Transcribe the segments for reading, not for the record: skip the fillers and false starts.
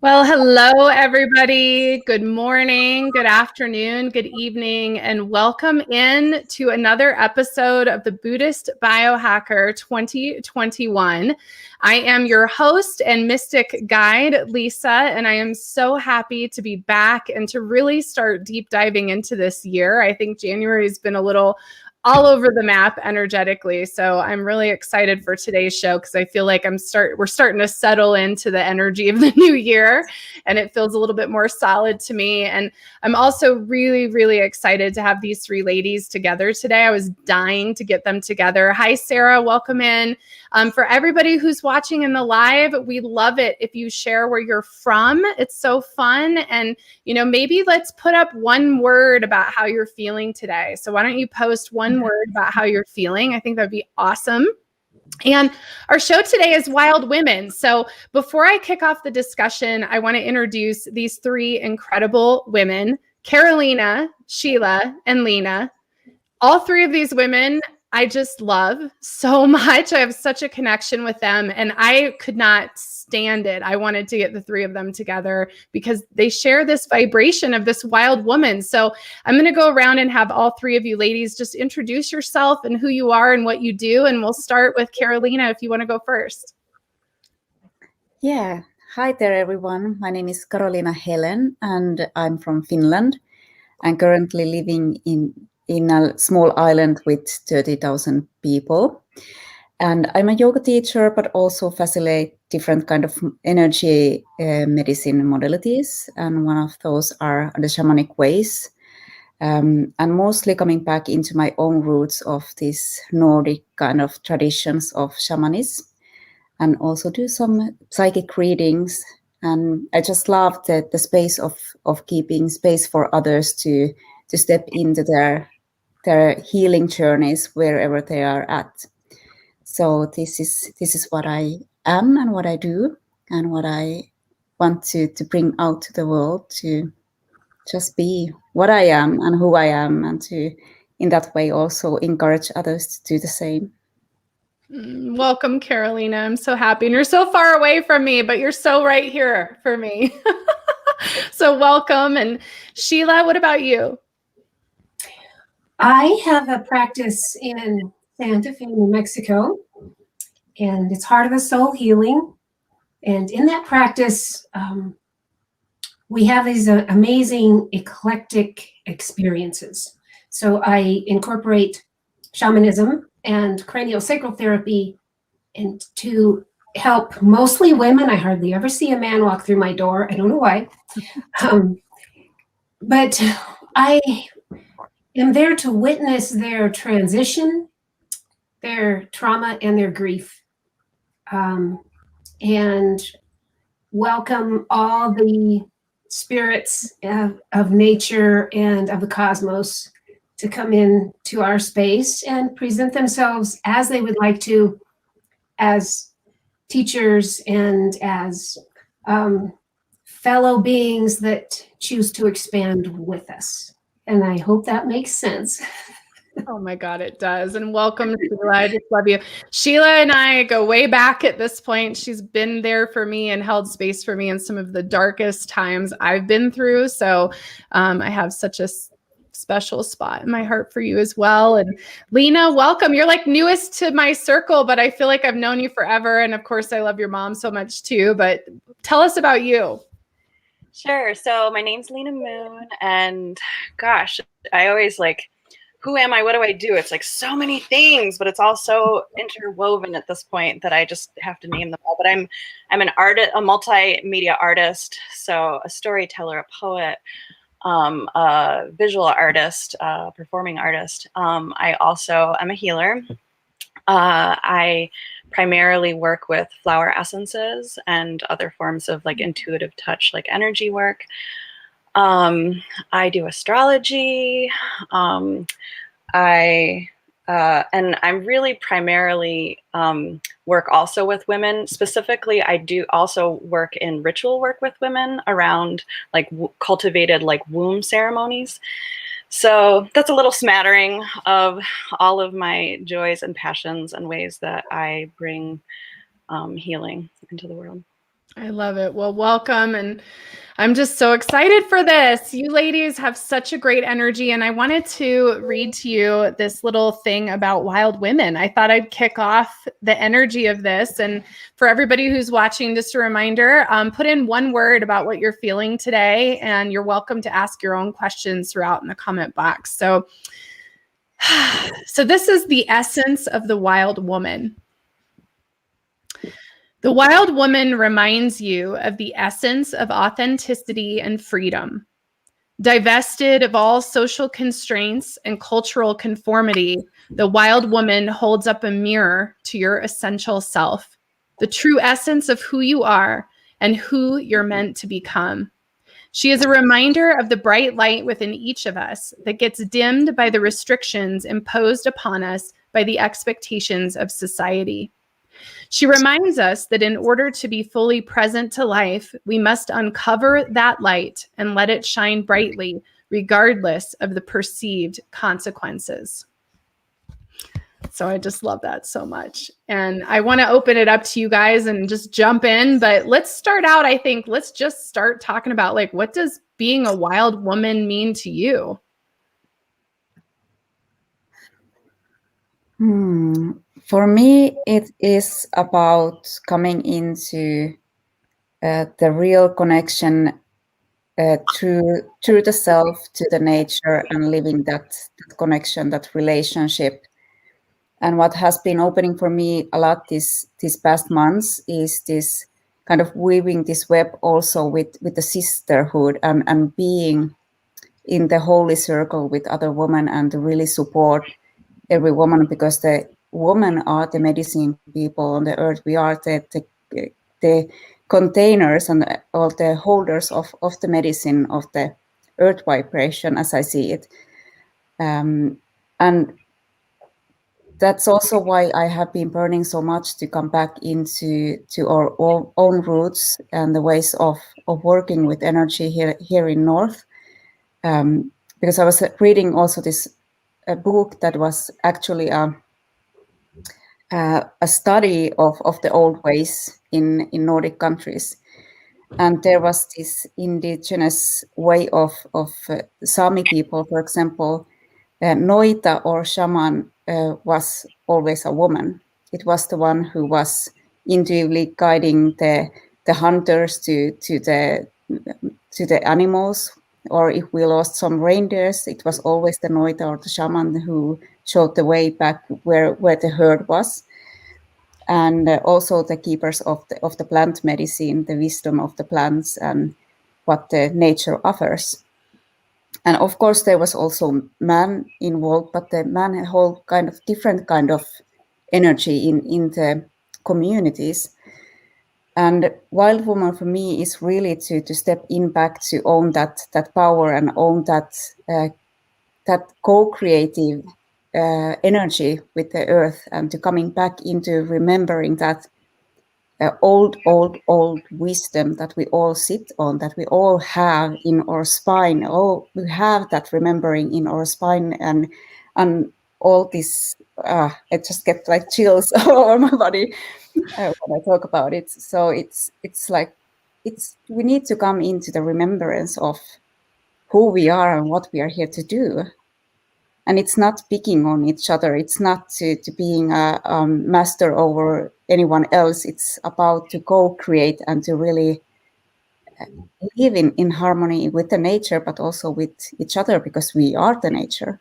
Well, hello, everybody. Good morning, good afternoon, good evening, and welcome in to another episode of the Buddhist Biohacker 2021. I am your host and mystic guide, Lisa, and I am so happy to be back and to really start deep diving into this year. I think January has been a little all over the map energetically. So I'm really excited for today's show because I feel like we're starting to settle into the energy of the new year, and it feels a little bit more solid to me. And I'm also really, really excited to have these three ladies together today. I was dying to get them together. Hi, Sarah. Welcome in. For everybody who's watching in the live, we love it if you share where you're from. It's so fun. And, maybe let's put up one word about how you're feeling today. So why don't you post one word about how you're feeling? I think that'd be awesome. And our show today is Wild Women. So before I kick off the discussion, I want to introduce these three incredible women, Carolina, Sheila, and Lena. All three of these women I just love so much. I have such a connection with them, and I could not stand it. I wanted to get the three of them together because they share this vibration of this wild woman. So I'm going to go around and have all three of you ladies just introduce yourself and who you are and what you do. And we'll start with Carolina if you want to go first. Yeah. Hi there, everyone. My name is Carolina Helen, and I'm from Finland. I'm currently living in a small island with 30,000 people. And I'm a yoga teacher, but also facilitate different kind of energy medicine modalities. And one of those are the shamanic ways. And mostly coming back into my own roots of these Nordic kind of traditions of shamanism, and also do some psychic readings. And I just love the space of keeping space for others to step into their healing journeys wherever they are at. So this is what I am and what I do and what I want to bring out to the world, to just be what I am and who I am, and to in that way also encourage others to do the same. Welcome, Carolina. I'm so happy. And you're so far away from me, but you're so right here for me. So welcome. And Sheila, what about you? I have a practice in Santa Fe, New Mexico, and it's Heart of the Soul Healing. And in that practice, we have these amazing eclectic experiences. So I incorporate shamanism and craniosacral therapy, and to help mostly women. I hardly ever see a man walk through my door. I don't know why. But I am there to witness their transition, their trauma, and their grief, and welcome all the spirits of nature and of the cosmos to come in to our space and present themselves as they would like to, as teachers and as fellow beings that choose to expand with us. And I hope that makes sense. Oh my God, it does. And welcome, Sheila. I just love you. Sheila and I go way back at this point. She's been there for me and held space for me in some of the darkest times I've been through. So I have such a special spot in my heart for you as well. And Lena, welcome. You're like newest to my circle, but I feel like I've known you forever. And of course, I love your mom so much too. But tell us about you. Sure. So my name's Lena Moon, and gosh, I always who am I? What do I do? It's like so many things, but it's all so interwoven at this point that I just have to name them all. But I'm an artist, a multimedia artist, so a storyteller, a poet, a visual artist, performing artist. I also am a healer. I primarily work with flower essences and other forms of intuitive touch, like energy work. I do astrology. And I'm really primarily work also with women. Specifically, I do also work in ritual work with women around cultivated womb ceremonies. So that's a little smattering of all of my joys and passions and ways that I bring healing into the world. I love it. Well, welcome. And I'm just so excited for this. You ladies have such a great energy. And I wanted to read to you this little thing about wild women. I thought I'd kick off the energy of this. And for everybody who's watching, just a reminder, put in one word about what you're feeling today. And you're welcome to ask your own questions throughout in the comment box. So this is the essence of the wild woman. The wild woman reminds you of the essence of authenticity and freedom. Divested of all social constraints and cultural conformity, the wild woman holds up a mirror to your essential self, the true essence of who you are and who you're meant to become. She is a reminder of the bright light within each of us that gets dimmed by the restrictions imposed upon us by the expectations of society. She reminds us that in order to be fully present to life, we must uncover that light and let it shine brightly, regardless of the perceived consequences. So I just love that so much. And I want to open it up to you guys and just jump in. But let's start out, I think, let's just start talking about, like, what does being a wild woman mean to you? For me, it is about coming into the real connection through the self, to the nature, and living that connection, that relationship. And what has been opening for me a lot these past months is this kind of weaving this web also with the sisterhood and being in the holy circle with other women and to really support every woman, because the women are the medicine people on the earth. We are the containers and all the holders of the medicine of the earth vibration, as I see it. And that's also why I have been burning so much to come back into our own roots and the ways of working with energy here in North. Because I was reading also this a book that was actually a study of the old ways in Nordic countries. And there was this indigenous way of Sami people, for example, Noita or shaman was always a woman. It was the one who was intuitively guiding the hunters to the animals. Or if we lost some reindeers, it was always the Noita or the shaman who showed the way back where the herd was. And also the keepers of the plant medicine, the wisdom of the plants and what the nature offers. And of course, there was also man involved, but the man had a whole kind of different kind of energy in the communities. And wild woman for me is really to step in back, to own that power and own that co-creative energy with the earth, and to coming back into remembering that old wisdom that we all sit on, that we all have in our spine. Oh, we have that remembering in our spine, and all this. I just get like chills all over my body when I talk about it. So it's like we need to come into the remembrance of who we are and what we are here to do. And it's not picking on each other. It's not to being a master over anyone else. It's about to co-create and to really live in harmony with the nature, but also with each other, because we are the nature.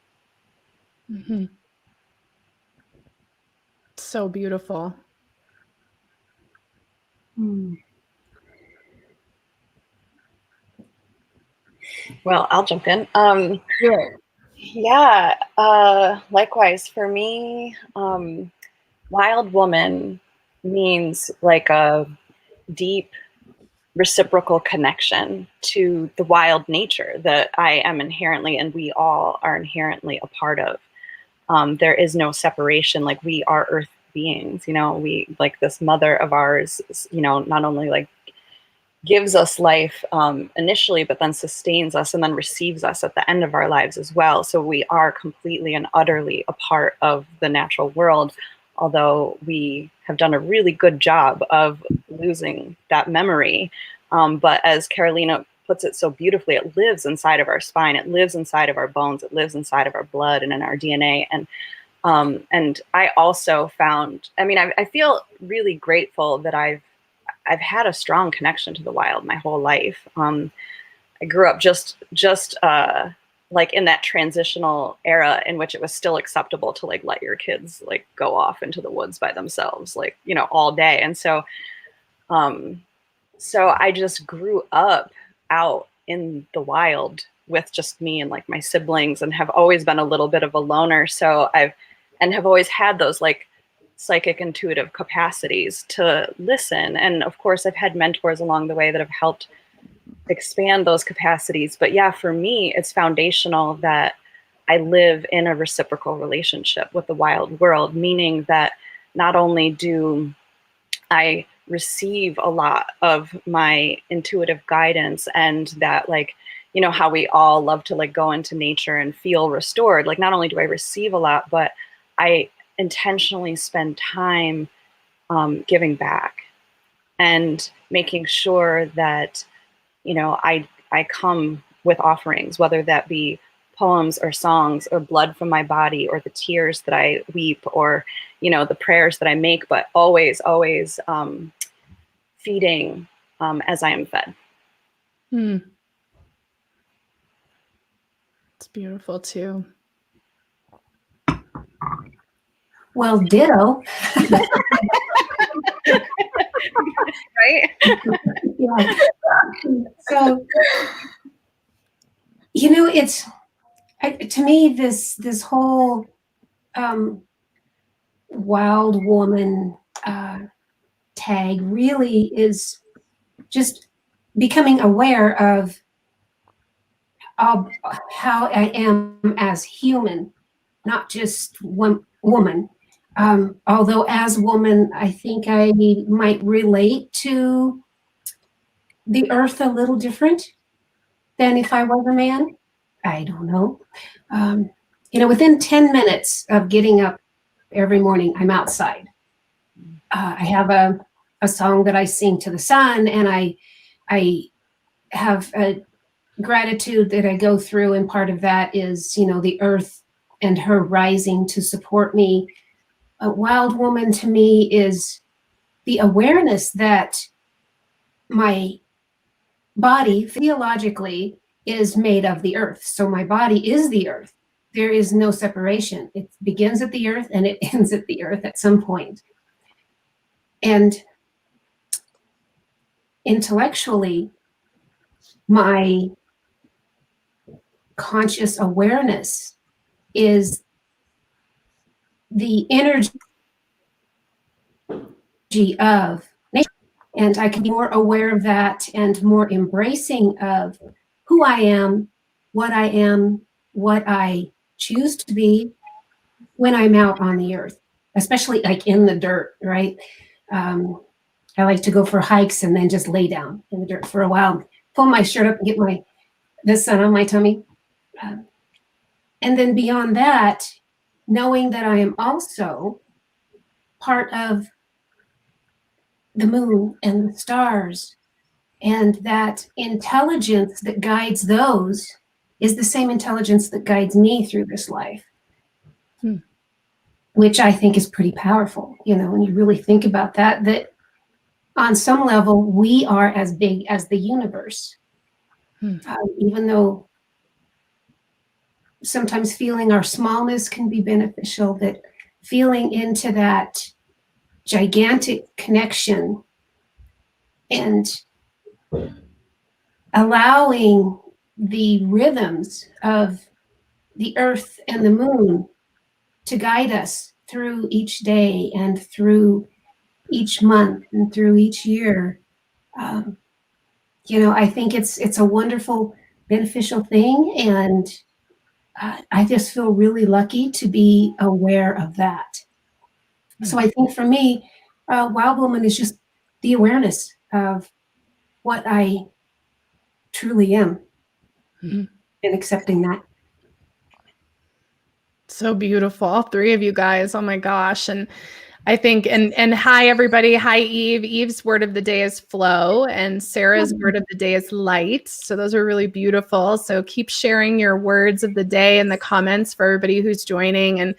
Mm-hmm. So beautiful. Well, I'll jump in. Sure. Yeah, likewise for me, wild woman means like a deep reciprocal connection to the wild nature that I am inherently, and we all are inherently a part of. There is no separation. Like, we are earth beings, we, like, this mother of ours, not only like gives us life initially, but then sustains us and then receives us at the end of our lives as well. So we are completely and utterly a part of the natural world, although we have done a really good job of losing that memory. But as Carolina puts it so beautifully, it lives inside of our spine, it lives inside of our bones, it lives inside of our blood and in our DNA. And I also found, I mean, I feel really grateful that I've had a strong connection to the wild my whole life. I grew up just like in that transitional era in which it was still acceptable to like let your kids like go off into the woods by themselves, like, you know, all day. And so I just grew up out in the wild with just me and like my siblings, and have always been a little bit of a loner. So have always had those like psychic intuitive capacities to listen. And of course I've had mentors along the way that have helped expand those capacities. But yeah, for me, it's foundational that I live in a reciprocal relationship with the wild world, meaning that not only do I receive a lot of my intuitive guidance, and that, like, you know, how we all love to like go into nature and feel restored. Like, not only do I receive a lot, but I intentionally spend time giving back and making sure that, you know, I come with offerings, whether that be poems or songs or blood from my body or the tears that I weep or, you know, the prayers that I make, but always feeding as I am fed. It's beautiful too. Well, ditto. Right? Yeah. So, you know, it's to me this whole wild woman tag really is just becoming aware of how I am as human, not just one woman. Although as woman, I think I might relate to the earth a little different than if I was a man. I don't know. You know, within 10 minutes of getting up every morning, I'm outside. I have a song that I sing to the sun, and I have a gratitude that I go through, and part of that is, you know, the earth and her rising to support me. A wild woman to me is the awareness that my body physiologically is made of the earth. So my body is the earth. There is no separation. It begins at the earth and it ends at the earth at some point. And intellectually, my conscious awareness is the energy of nature. And I can be more aware of that and more embracing of who I am, what I choose to be when I'm out on the earth, especially like in the dirt, right? I like to go for hikes and then just lay down in the dirt for a while, pull my shirt up and get the sun on my tummy. And then beyond that, knowing that I am also part of the moon and the stars, and that intelligence that guides those is the same intelligence that guides me through this life, which I think is pretty powerful. You know, when you really think about that on some level, we are as big as the universe, even though sometimes feeling our smallness can be beneficial, that feeling into that gigantic connection and allowing the rhythms of the earth and the moon to guide us through each day and through each month and through each year. You know, I think it's a wonderful, beneficial thing, and I just feel really lucky to be aware of that. So I think for me, Wild Woman is just the awareness of what I truly am, and accepting that. So beautiful, all three of you guys. Oh my gosh. And I think, and hi, everybody. Hi, Eve. Eve's word of the day is flow, and Sarah's word of the day is light. So those are really beautiful. So keep sharing your words of the day in the comments for everybody who's joining. And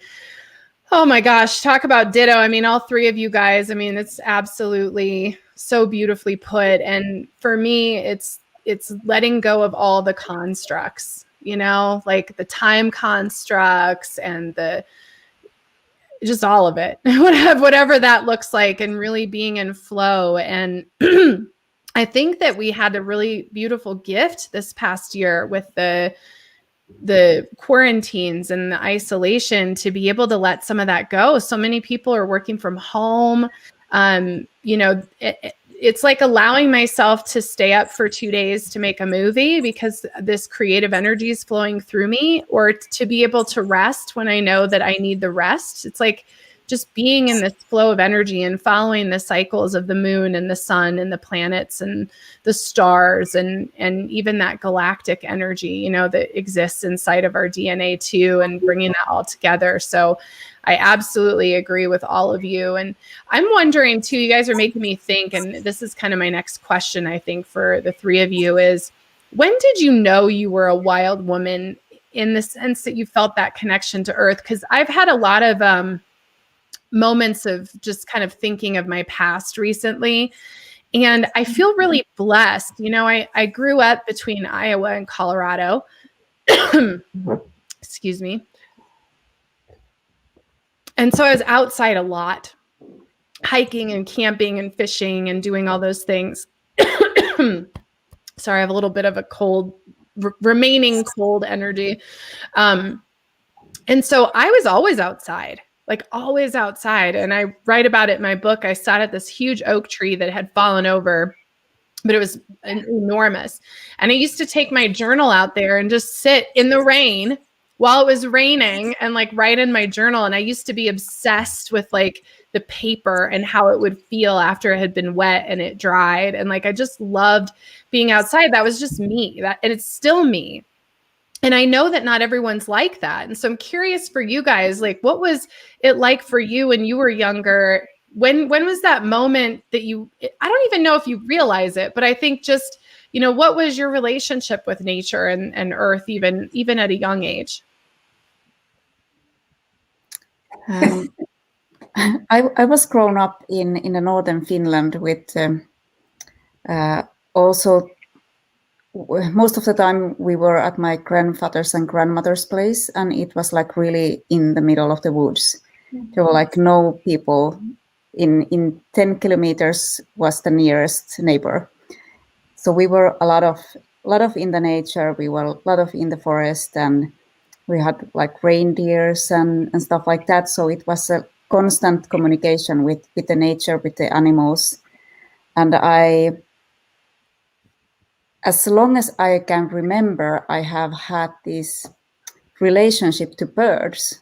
oh my gosh, talk about ditto. I mean, all three of you guys, I mean, it's absolutely so beautifully put. And for me, it's letting go of all the constructs, you know, like the time constructs and just all of it, whatever that looks like, and really being in flow. And I think that we had a really beautiful gift this past year with the quarantines and the isolation to be able to let some of that go. So many people are working from home. You know, it's like allowing myself to stay up for 2 days to make a movie because this creative energy is flowing through me, or to be able to rest when I know that I need the rest. It's like just being in this flow of energy and following the cycles of the moon and the sun and the planets and the stars and even that galactic energy, you know, that exists inside of our DNA too, and bringing that all together. So I absolutely agree with all of you. And I'm wondering too, you guys are making me think, and this is kind of my next question, I think, for the three of you is, when did you know you were a wild woman in the sense that you felt that connection to earth? Because I've had a lot of moments of just kind of thinking of my past recently. And I feel really blessed. You know, I grew up between Iowa and Colorado. Excuse me. And so I was outside a lot, hiking and camping and fishing and doing all those things. Sorry, I have a little bit of a cold, remaining cold energy. And so I was always outside, like always outside. And I write about it in my book. I sat at this huge oak tree that had fallen over, but it was enormous. And I used to take my journal out there and just sit in the rain while it was raining and like write in my journal. And I used to be obsessed with like the paper and how it would feel after it had been wet and it dried. And like, I just loved being outside. That was just me, and it's still me. And I know that not everyone's like that. And so I'm curious for you guys, like, what was it like for you when you were younger? When was that moment that I don't even know if you realize it, but I think just, you know, what was your relationship with nature and earth, even at a young age? I was grown up in the northern Finland with also most of the time we were at my grandfather's and grandmother's place, and it was like really in the middle of the woods. There were like no people. In 10 kilometers was the nearest neighbor. So we were a lot of in the nature. We were a lot of in the forest, and we had like reindeers and stuff like that. So it was a constant communication with the nature, with the animals. And as long as I can remember, I have had this relationship to birds.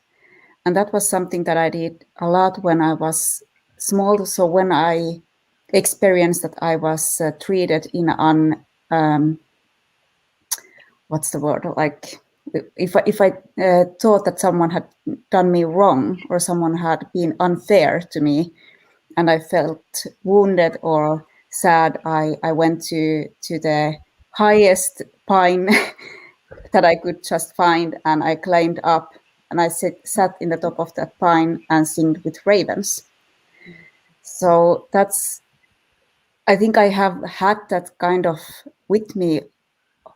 And that was something that I did a lot when I was small. So when I experienced that I was treated in what's the word? Like if I thought that someone had done me wrong or someone had been unfair to me, and I felt wounded or sad, I went to the highest pine that I could just find, and I climbed up, and I sat in the top of that pine and singed with ravens. So I think I have had that kind of with me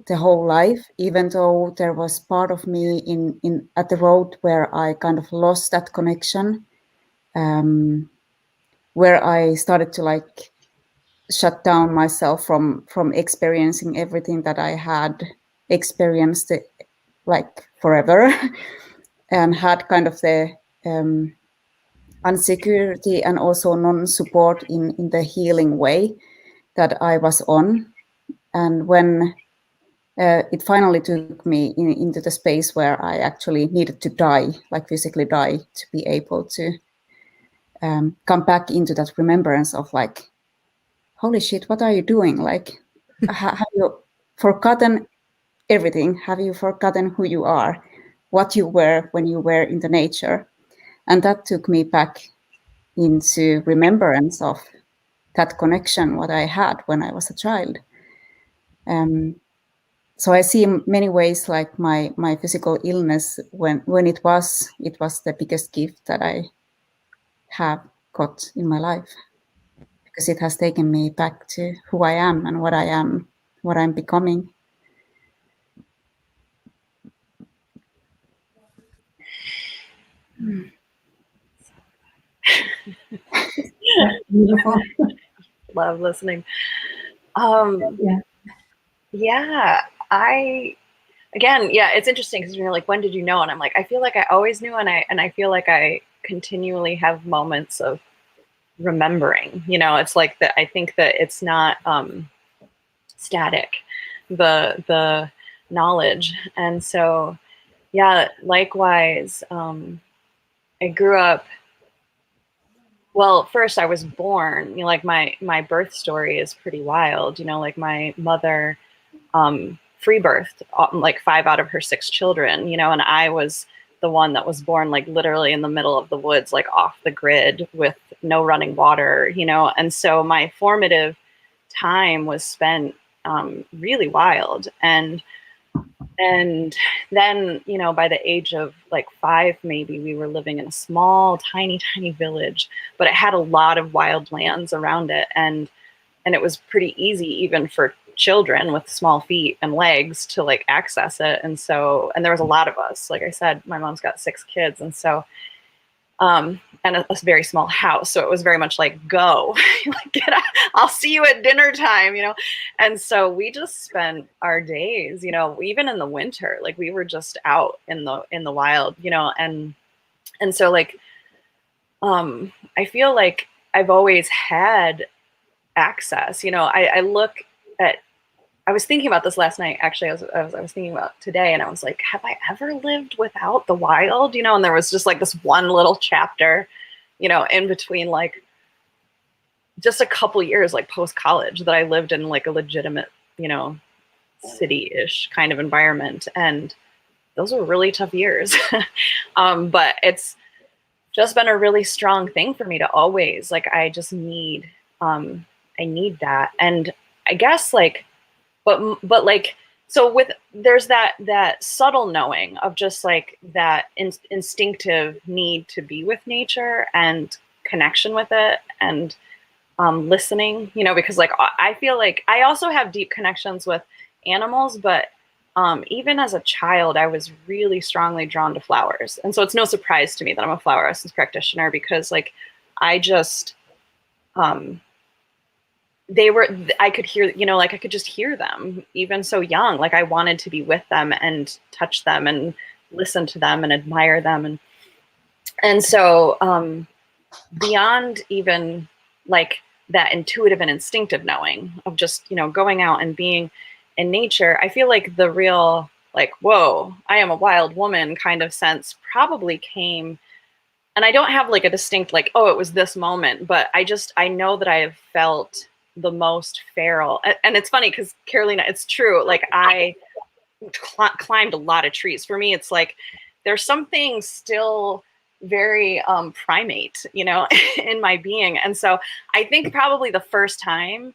the whole life, even though there was part of me in at the road where I kind of lost that connection, where I started to like shut down myself from experiencing everything that I had experienced like forever, and had kind of the insecurity and also non-support in the healing way that I was on. And when it finally took me into the space where I actually needed to die, like physically die, to be able to come back into that remembrance of like, holy shit, what are you doing? Like, have you forgotten everything? Have you forgotten who you are, what you were when you were in the nature? And that took me back into remembrance of that connection what I had when I was a child. So I see in many ways like my physical illness when it was the biggest gift that I have got in my life, because it has taken me back to who I am and what I'm becoming. Beautiful. Love listening. Yeah. Yeah, it's interesting because you're like, when did you know? And I'm like, I feel like I always knew, and I feel like I continually have moments of remembering. It's like that. I think that it's not static, the knowledge, and so yeah. Likewise, I grew up. Well, first I was born. Like my birth story is pretty wild. Like my mother. Free birthed like 5 out of her 6 children, and I was the one that was born like literally in the middle of the woods, like off the grid with no running water, and so my formative time was spent really wild. And then, by the age of like 5, maybe, we were living in a small, tiny village, but it had a lot of wild lands around it. And it was pretty easy even for children with small feet and legs to like access it. And there was a lot of us. Like I said, my mom's got 6 kids. And so, and a very small house. So it was very much like, go, like, get out. I'll see you at dinner time, And so we just spent our days, even in the winter, like we were just out in the wild, and so like, I feel like I've always had access. I look at, I was thinking about this last night, actually. I was thinking about today, and I was like, have I ever lived without the wild? And there was just like this one little chapter, in between like just a couple years, like post-college, that I lived in like a legitimate, city-ish kind of environment. And those were really tough years. But it's just been a really strong thing for me to always, like, I just need, I need that. And I guess like, but like, so there's that subtle knowing of just like that instinctive need to be with nature and connection with it, and listening, because like I feel like I also have deep connections with animals, but even as a child, I was really strongly drawn to flowers. And so it's no surprise to me that I'm a flower essence practitioner, because like I just I could hear, like I could just hear them even so young. Like I wanted to be with them and touch them and listen to them and admire them. And so beyond even like that intuitive and instinctive knowing of just, going out and being in nature, I feel like the real like, whoa, I am a wild woman kind of sense probably came. And I don't have like a distinct like, oh, it was this moment, but I know that I have felt the most feral. And it's funny because Carolina, it's true. Like I climbed a lot of trees. For me, it's like there's something still very primate, in my being. And so I think probably the first time,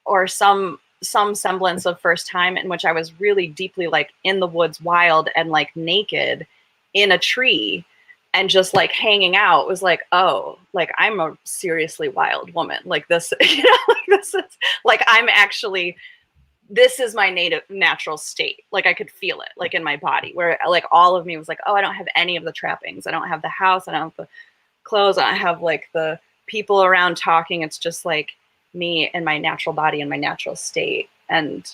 or some semblance of first time, in which I was really deeply like in the woods, wild and like naked in a tree and just like hanging out, was like, oh, like I'm a seriously wild woman. Like this, like this is like, this is my natural state. Like I could feel it like in my body, where like all of me was like, oh, I don't have any of the trappings. I don't have the house. I don't have the clothes. I don't have like the people around talking. It's just like me and my natural body and my natural state. And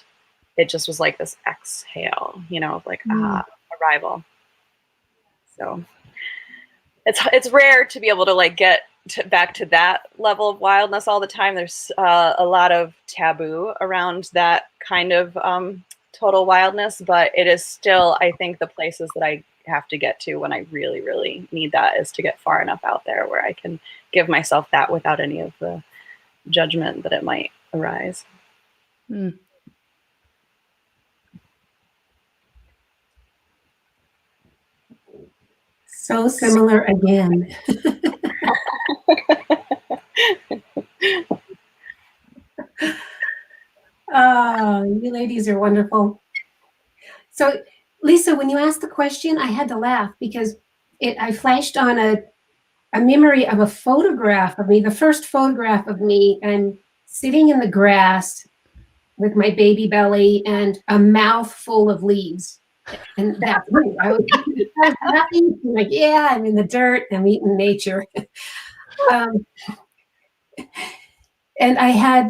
it just was like this exhale, of like, arrival. So it's rare to be able to like get back to that level of wildness all the time. There's a lot of taboo around that kind of total wildness, but it is still, I think, the places that I have to get to when I really, really need that is to get far enough out there where I can give myself that without any of the judgment that it might arise. Mm. So similar again. Oh, you ladies are wonderful. So, Lisa, when you asked the question, I had to laugh because I flashed on a memory of a photograph of me, the first photograph of me, and sitting in the grass with my baby belly and a mouth full of leaves. And that's me. I was happy, like, yeah, I'm in the dirt, I'm eating nature. And I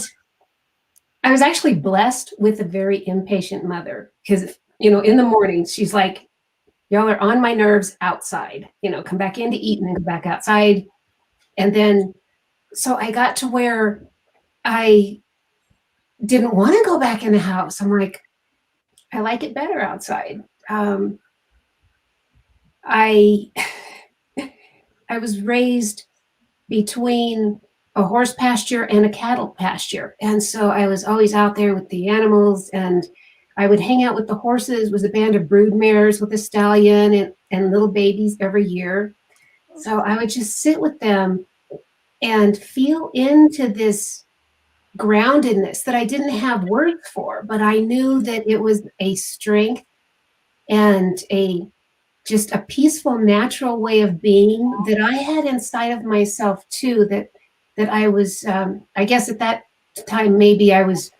was actually blessed with a very impatient mother because, in the morning, she's like, y'all are on my nerves outside, come back in to eat and then go back outside. And then, so I got to where I didn't want to go back in the house. I'm like, I like it better outside. I was raised between a horse pasture and a cattle pasture. And so I was always out there with the animals, and I would hang out with the horses. It was a band of brood mares with a stallion and little babies every year. So I would just sit with them and feel into this groundedness that I didn't have words for, but I knew that it was a strength and just a peaceful, natural way of being that I had inside of myself too, that I was, I guess at that time, maybe I was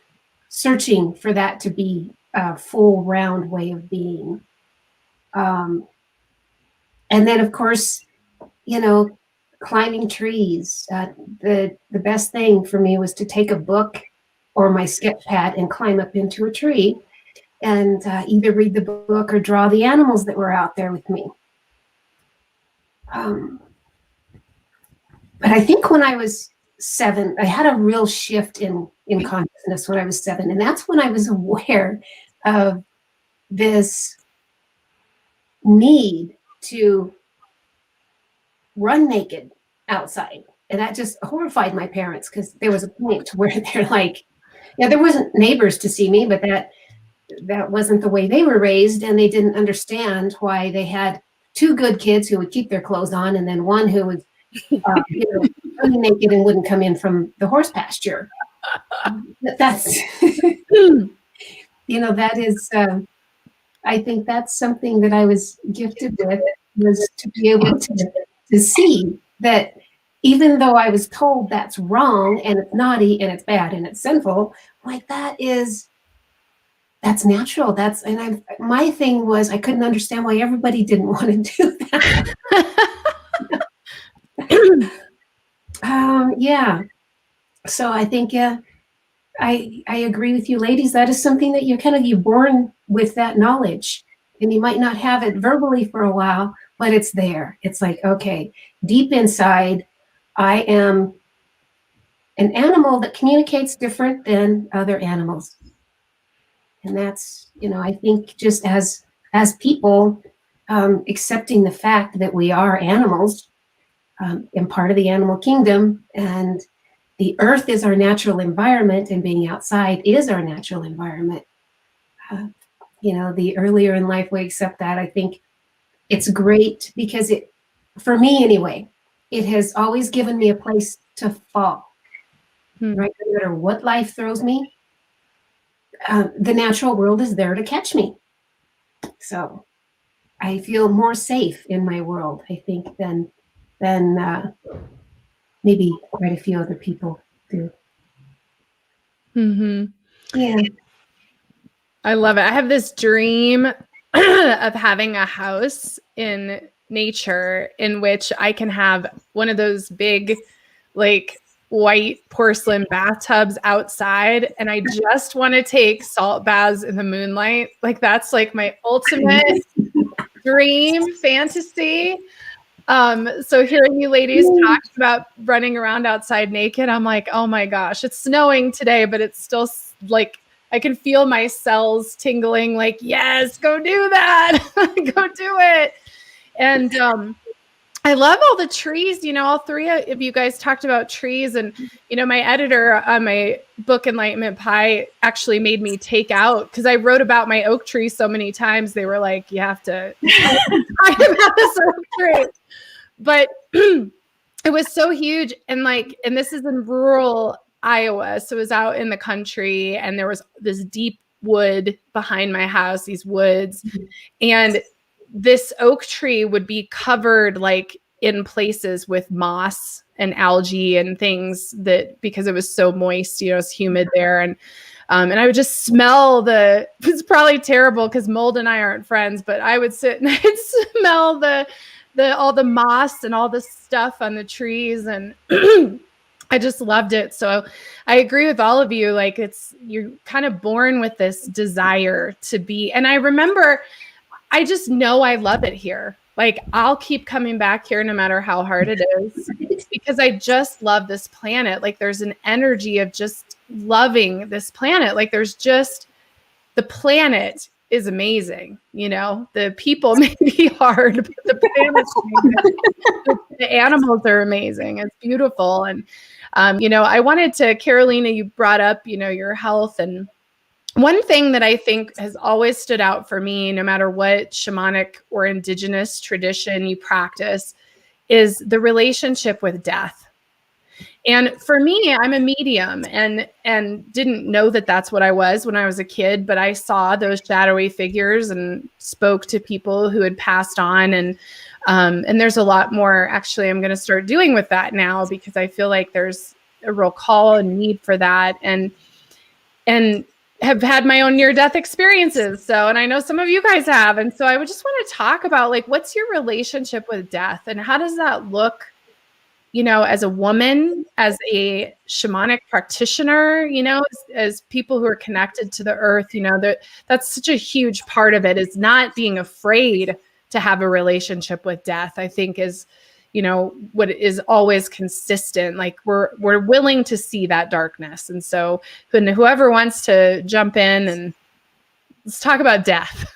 searching for that to be a full round way of being. And then of course, climbing trees. The best thing for me was to take a book or my sketch pad and climb up into a tree and either read the book or draw the animals that were out there with me. But I think when I was 7, I had a real shift in consciousness when I was 7. And that's when I was aware of this need to run naked outside. And that just horrified my parents because there was a point where they're like, there wasn't neighbors to see me, but that wasn't the way they were raised. And they didn't understand why they had 2 good kids who would keep their clothes on and then one who was really naked and wouldn't come in from the horse pasture. That's, that is, I think that's something that I was gifted with, was to be able to see that even though I was told that's wrong and it's naughty and it's bad and it's sinful, like that's natural. My thing was I couldn't understand why everybody didn't want to do that. Yeah. So I think, I agree with you ladies. That is something that you're born with that knowledge, and you might not have it verbally for a while, but it's there. It's like, okay, deep inside, I am an animal that communicates different than other animals. And that's, I think just as people, accepting the fact that we are animals, and part of the animal kingdom, and the earth is our natural environment, and being outside is our natural environment. The earlier in life we accept that, I think it's great because for me anyway, it has always given me a place to fall. Right? No matter what life throws me, the natural world is there to catch me. So I feel more safe in my world, I think, than maybe quite a few other people do. Mm-hmm. Yeah. I love it. I have this dream of having a house in nature in which I can have one of those big, like, white porcelain bathtubs outside, and I just want to take salt baths in the moonlight. Like, that's like my ultimate dream fantasy. So hearing you ladies talk about running around outside naked, I'm like, oh my gosh, it's snowing today, but it's still like, I can feel my cells tingling, like, yes, go do that. Go do it. And I love all the trees. All 3 of you guys talked about trees, and my editor on my book Enlightenment Pie actually made me take out, because I wrote about my oak tree so many times, they were like, you have to talk about this oak tree. But it was so huge. And this is in rural Iowa. So it was out in the country, and there was this deep wood behind my house, these woods. And this oak tree would be covered like in places with moss and algae and things, that because it was so moist, it's humid there. And I would just smell it's probably terrible because mold and I aren't friends, but I would sit and I'd smell all the moss and all the stuff on the trees. And I just loved it. So I agree with all of you. Like, you're kind of born with this desire to be. And I remember, I just know I love it here. Like, I'll keep coming back here no matter how hard it is, because I just love this planet. Like, there's an energy of just loving this planet. Like, there's just, the planet is amazing. The people may be hard, but the planet's amazing. The animals are amazing. It's beautiful. And, I wanted to, Carolina, you brought up, your health. And one thing that I think has always stood out for me, no matter what shamanic or indigenous tradition you practice, is the relationship with death. And for me, I'm a medium, and didn't know that that's what I was when I was a kid, but I saw those shadowy figures and spoke to people who had passed on. And there's a lot more actually I'm going to start doing with that now, because I feel like there's a real call and need for that, and have had my own near-death experiences. So, and I know some of you guys have. And so I would just want to talk about, like, what's your relationship with death, and how does that look, as a woman, as a shamanic practitioner, as people who are connected to the earth, that's such a huge part of it, is not being afraid to have a relationship with death. I think is, what is always consistent. Like, we're willing to see that darkness. And so whoever wants to jump in, and let's talk about death.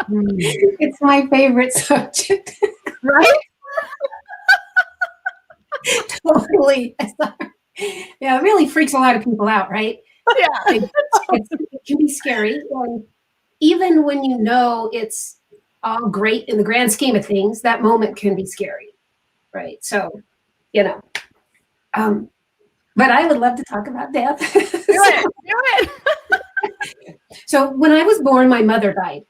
It's my favorite subject. Right? Totally. Yeah, it really freaks a lot of people out, right? Yeah. It can be scary. And even when it's all great in the grand scheme of things, that moment can be scary, right? So, but I would love to talk about death. Do it. So when I was born, my mother died.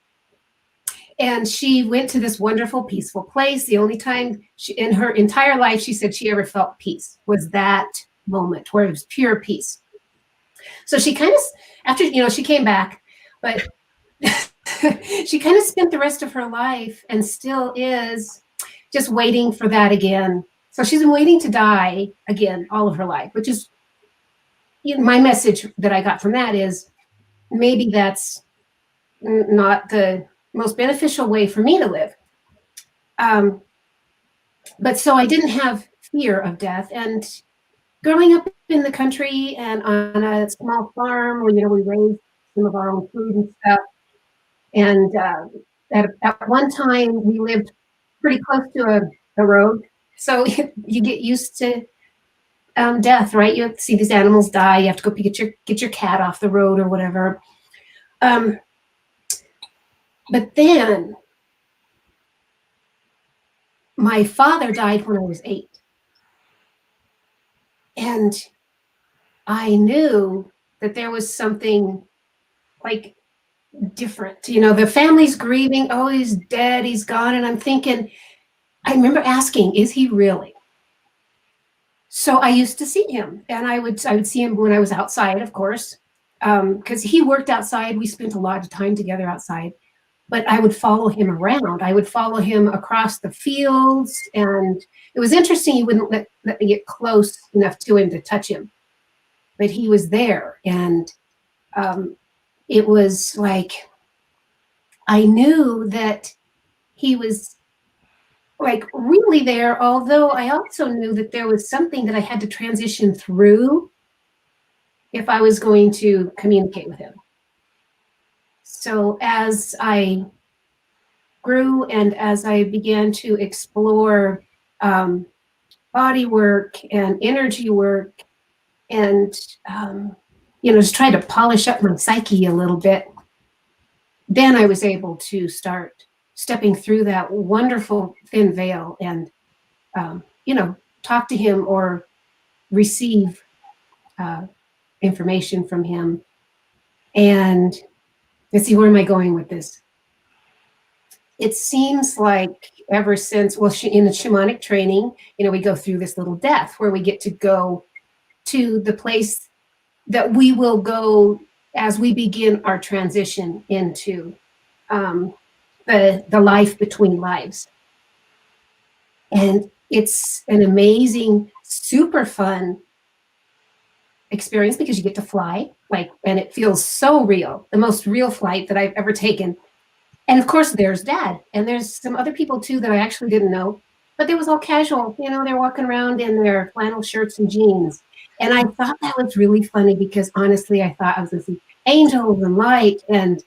And she went to this wonderful, peaceful place. The only time in her entire life she said she ever felt peace was that moment where it was pure peace. So she kind of, after, she came back, but she kind of spent the rest of her life, and still is, just waiting for that again. So she's been waiting to die again all of her life, which is, my message that I got from that is, maybe that's not the most beneficial way for me to live. But so I didn't have fear of death. And growing up in the country and on a small farm where, we raised some of our own food and stuff. And at one time we lived pretty close to a road. So you get used to death, right? You see these animals die. You have to go get your cat off the road or whatever. But then my father died when I was 8. And I knew that there was something like different. The family's grieving. Oh, he's dead. He's gone. And I'm thinking, I remember asking, is he really? So I used to see him, and I would see him when I was outside, of course, because he worked outside. We spent a lot of time together outside. But I would follow him around. I would follow him across the fields. And it was interesting. He wouldn't let me get close enough to him to touch him. But he was there. And it was like, I knew that he was like really there. Although I also knew that there was something that I had to transition through if I was going to communicate with him. So as I grew and as I began to explore body work and energy work and, just try to polish up my psyche a little bit, then I was able to start stepping through that wonderful thin veil and talk to him or receive information from him. And let's see, where am I going with this? It seems like ever since, in the shamanic training, we go through this little death where we get to go to the place that we will go as we begin our transition into the life between lives. And it's an amazing, super fun experience because you get to fly, and it feels so real, the most real flight that I've ever taken. And of course, there's Dad, and there's some other people too that I actually didn't know, but it was all casual. They're walking around in their flannel shirts and jeans. And I thought that was really funny because honestly, I thought I was going to see angels and light, and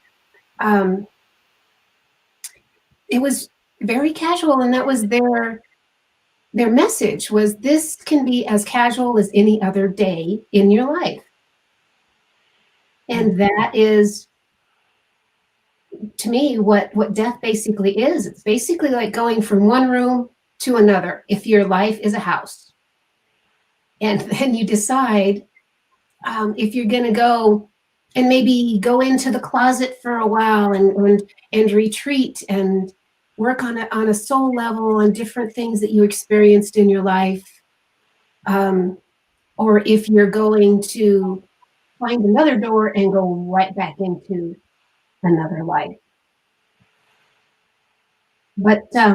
it was very casual. And that was their message was, this can be as casual as any other day in your life. And that is, to me, what death basically is. It's basically like going from one room to another if your life is a house. And then you decide if you're going to go and maybe go into the closet for a while and retreat and work on a soul level on different things that you experienced in your life. Or if you're going to find another door and go right back into another life. But I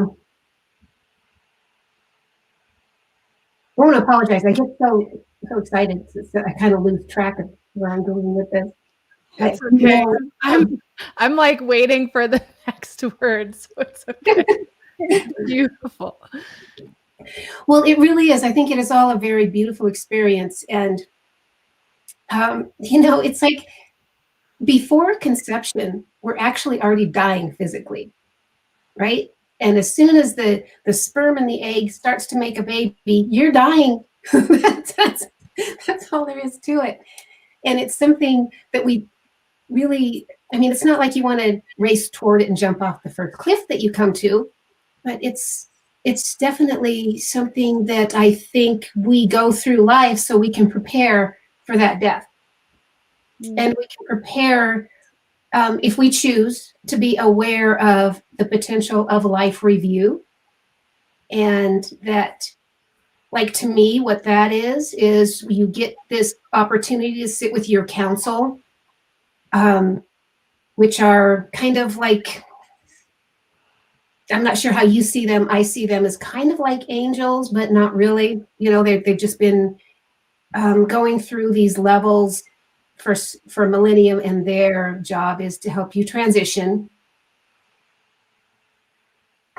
want to apologize. I get so excited, so I kind of lose track of where I'm going with this. That's okay. I'm like waiting for the next words. So it's okay. Beautiful. Well, it really is. I think it is all a very beautiful experience. And, it's like before conception, we're actually already dying physically, right? And as soon as the sperm and the egg starts to make a baby, you're dying. That's all there is to it. And it's something that we really, it's not like you want to race toward it and jump off the first cliff that you come to, but it's definitely something that I think we go through life so we can prepare for that death. And we can prepare, if we choose, to be aware of the potential of life review. And that, like, to me, what that is you get this opportunity to sit with your counsel, which are kind of like, I'm not sure how you see them. I see them as kind of like angels, but not really. They've just been going through these levels for a millennium, and their job is to help you transition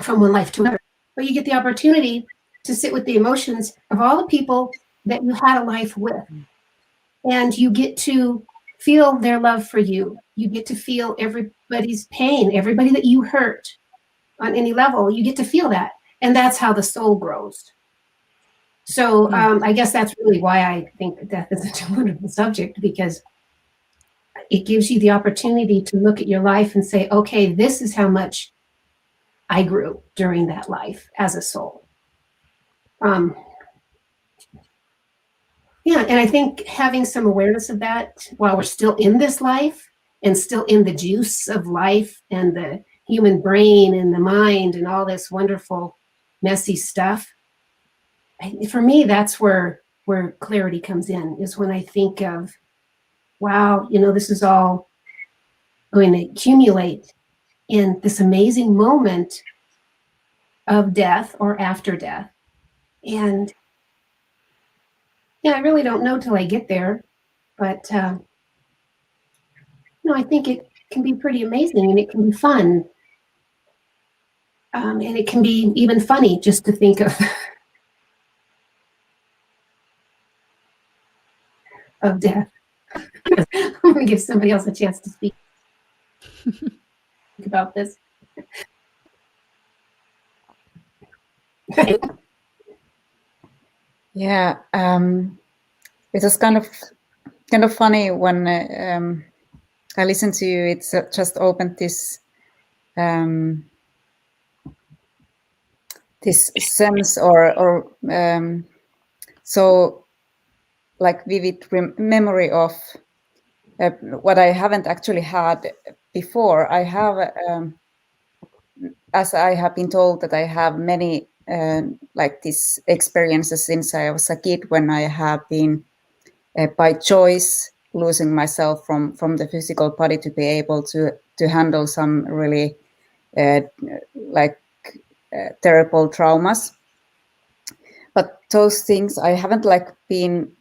from one life to another. But you get the opportunity to sit with the emotions of all the people that you had a life with. And you get to feel their love for you. You get to feel everybody's pain, everybody that you hurt on any level. You get to feel that. And that's how the soul grows. So I guess that's really why I think that death is such a wonderful subject, because it gives you the opportunity to look at your life and say, okay, this is how much I grew during that life as a soul. Yeah, and I think having some awareness of that while we're still in this life and still in the juice of life and the human brain and the mind and all this wonderful, messy stuff, for me, that's where clarity comes in, is when I think of, wow, this is all going to accumulate in this amazing moment of death or after death. And yeah, I really don't know till I get there, but I think it can be pretty amazing, and it can be fun. And it can be even funny just to think of death. I'm going to give somebody else a chance to speak about this. Yeah, it was kind of funny when I listened to you. It's just opened this this sense or so like vivid memory of what I haven't actually had before. I have, as I have been told, that I have many like these experiences since I was a kid, when I have been by choice losing myself from the physical body to be able to handle some really terrible traumas. But those things I haven't like been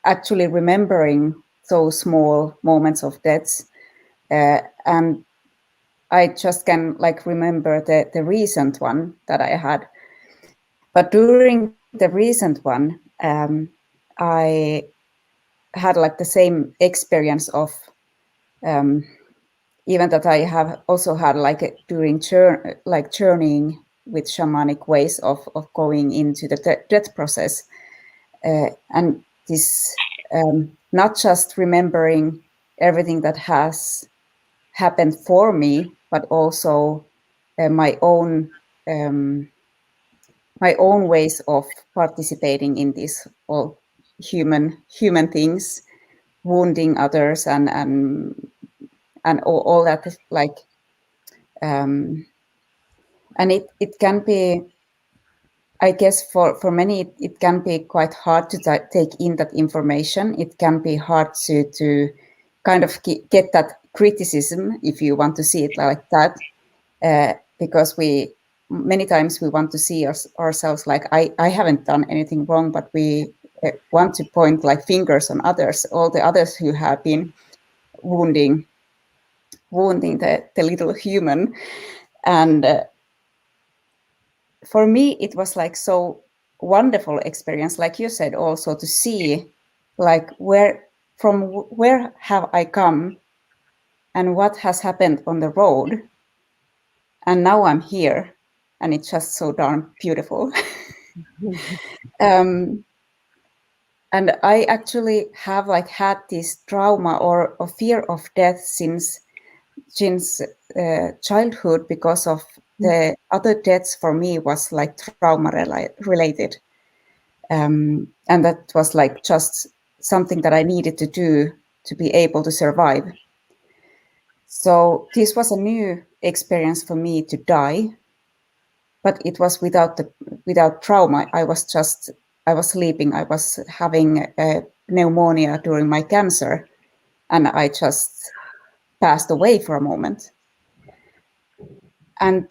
actually remembering those small moments of death, and I just can like remember the recent one that I had. But during the recent one, I had like the same experience of even that I have also had like during journeying with shamanic ways of going into the death process, and this not just remembering everything that has happened for me, but also my own ways of participating in these all human things, wounding others and all that, like and it can be, I guess for many it can be quite hard to take in that information. It can be hard to kind of get that criticism, if you want to see it like that, because many times we want to see ourselves like, I haven't done anything wrong, but we want to point like fingers on others, all the others who have been wounding the little human. And for me it was like so wonderful experience, like you said, also to see like where have I come and what has happened on the road, and now I'm here, and it's just so darn beautiful. And I actually have like had this trauma or fear of death since childhood, because of the other deaths for me was like trauma related, and that was like just something that I needed to do to be able to survive. So this was a new experience for me to die, but it was without trauma. I was sleeping. I was having pneumonia during my cancer, and I just passed away for a moment. And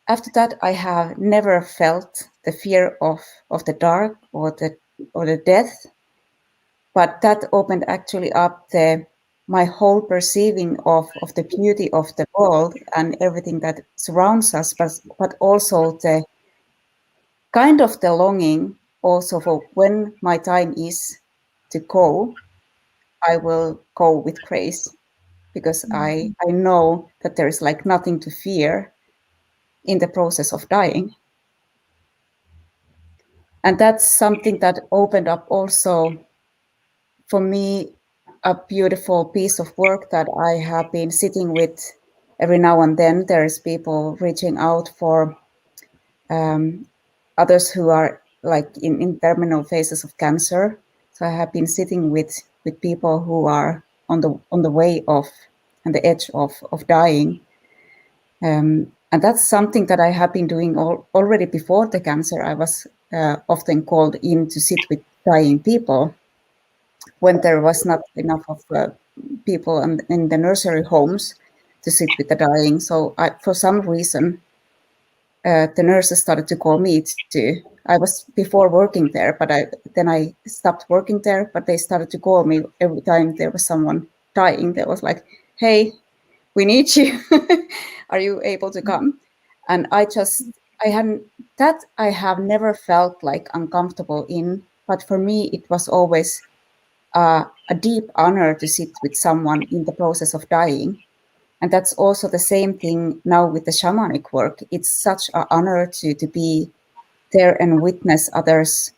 after that, I have never felt the fear of the dark or the death. But that opened actually up my whole perceiving of the beauty of the world and everything that surrounds us, but also the kind of the longing also for when my time is to go, I will go with grace, because I know that there is like nothing to fear in the process of dying. And that's something that opened up also for me a beautiful piece of work that I have been sitting with every now and then. There's people reaching out for others who are like in terminal phases of cancer. So I have been sitting with people who are on the way of, on the edge of dying. And that's something that I have been doing already before the cancer. I was often called in to sit with dying people when there was not enough of people in the nursery homes to sit with the dying. So for some reason, the nurses started to call me too. I was before working there, but then I stopped working there, but they started to call me every time there was someone dying. They was like, hey, we need you. Are you able to come? And I have never felt like uncomfortable in, but for me, it was always a deep honor to sit with someone in the process of dying. And that's also the same thing now with the shamanic work. It's such an honor to be there and witness others'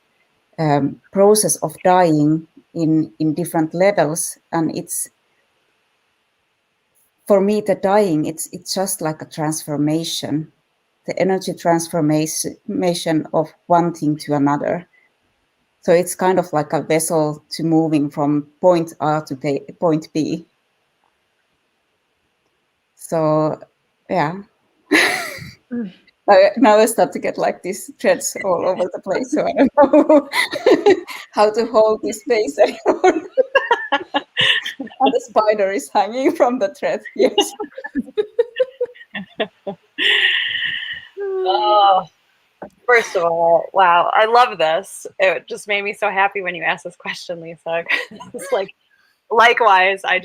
process of dying in different levels. And it's, for me, the dying, it's just like a transformation the energy transformation of one thing to another. So it's kind of like a vessel to moving from point A to point B. So, yeah. Now I start to get like these threads all over the place, so I don't know how to hold this space anymore. And the spider is hanging from the thread. Yes. Oh, first of all, wow, I love this. It just made me so happy when you asked this question, Lisa. It's like, likewise, I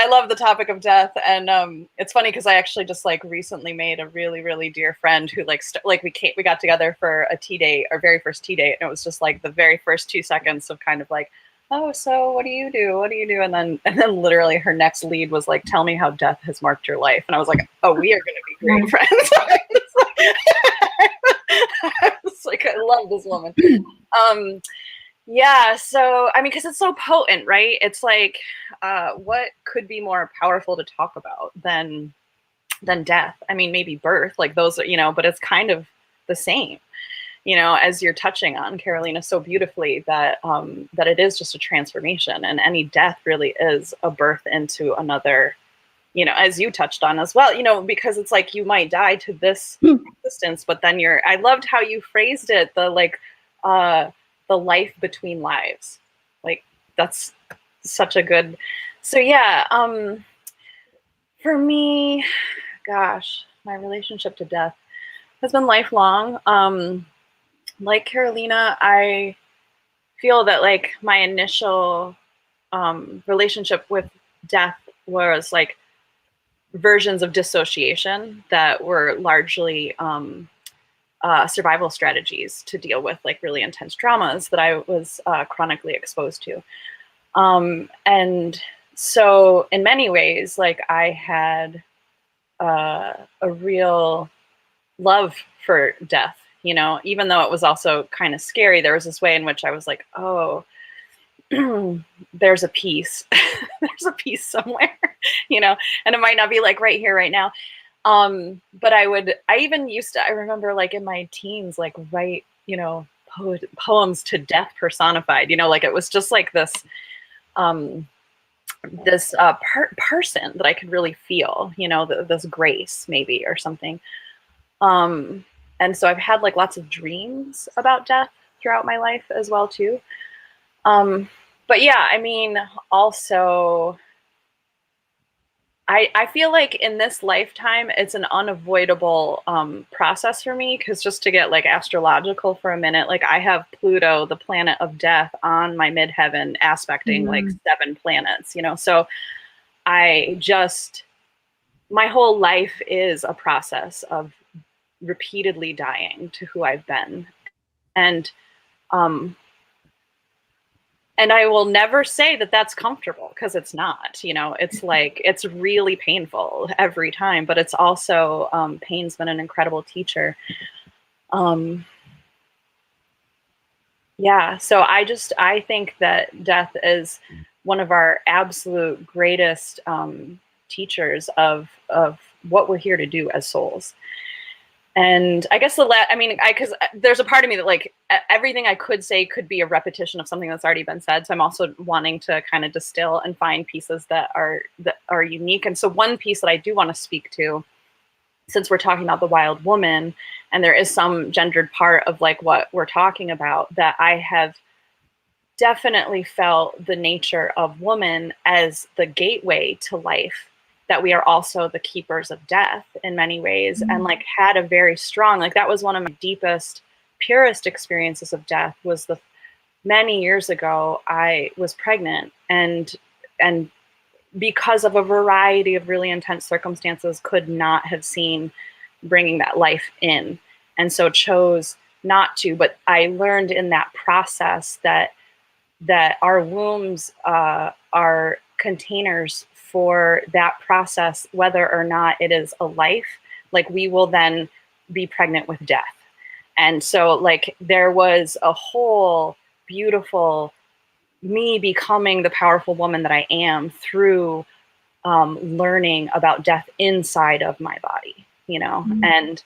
love the topic of death, and it's funny because I actually just like recently made a really, really dear friend who we got together for a tea date, our very first tea date, and it was just like the very first 2 seconds of kind of like, oh, so what do you do? What do you do? And then literally her next lead was like, tell me how death has marked your life. And I was like, oh, we are going to be great friends. I was like, I love this woman. Yeah, so I mean, because it's so potent, right? It's like, what could be more powerful to talk about than death? I mean, maybe birth, like those, but it's kind of the same, as you're touching on, Carolina, so beautifully, that that it is just a transformation, and any death really is a birth into another, as you touched on as well, because it's like you might die to this existence, but then I loved how you phrased it, the life between lives. Like, that's such a good, so yeah, for me, gosh, my relationship to death has been lifelong. Like Carolina, I feel that like my initial relationship with death was like versions of dissociation that were largely survival strategies to deal with like really intense traumas that I was chronically exposed to. And so in many ways, like I had a real love for death, even though it was also kind of scary. There was this way in which I was like, oh, there's a peace. There's a peace somewhere, and it might not be like right here, right now. But I remember like in my teens, like write, poems to death personified, like it was just like this, person that I could really feel, this grace maybe or something. And so I've had like lots of dreams about death throughout my life as well too. But yeah, I mean, also, I feel like in this lifetime, it's an unavoidable process for me, because just to get like astrological for a minute, like I have Pluto, the planet of death, on my midheaven aspecting like 7 planets, so my whole life is a process of repeatedly dying to who I've been. And I will never say that that's comfortable, because it's not, it's like, it's really painful every time, but it's also, pain's been an incredible teacher. Yeah, so I think that death is one of our absolute greatest teachers of what we're here to do as souls. And I guess because there's a part of me that like everything I could say could be a repetition of something that's already been said. So I'm also wanting to kind of distill and find pieces that are unique. And so one piece that I do want to speak to, since we're talking about the wild woman, and there is some gendered part of like what we're talking about, that I have definitely felt the nature of woman as the gateway to life, that we are also the keepers of death in many ways, and like had a very strong, like that was one of my deepest, purest experiences of death, was many years ago, I was pregnant, and because of a variety of really intense circumstances, could not have seen bringing that life in, and so chose not to. But I learned in that process that our wombs are containers for that process, whether or not it is a life. Like we will then be pregnant with death. And so like there was a whole beautiful me becoming the powerful woman that I am through learning about death inside of my body. you know, and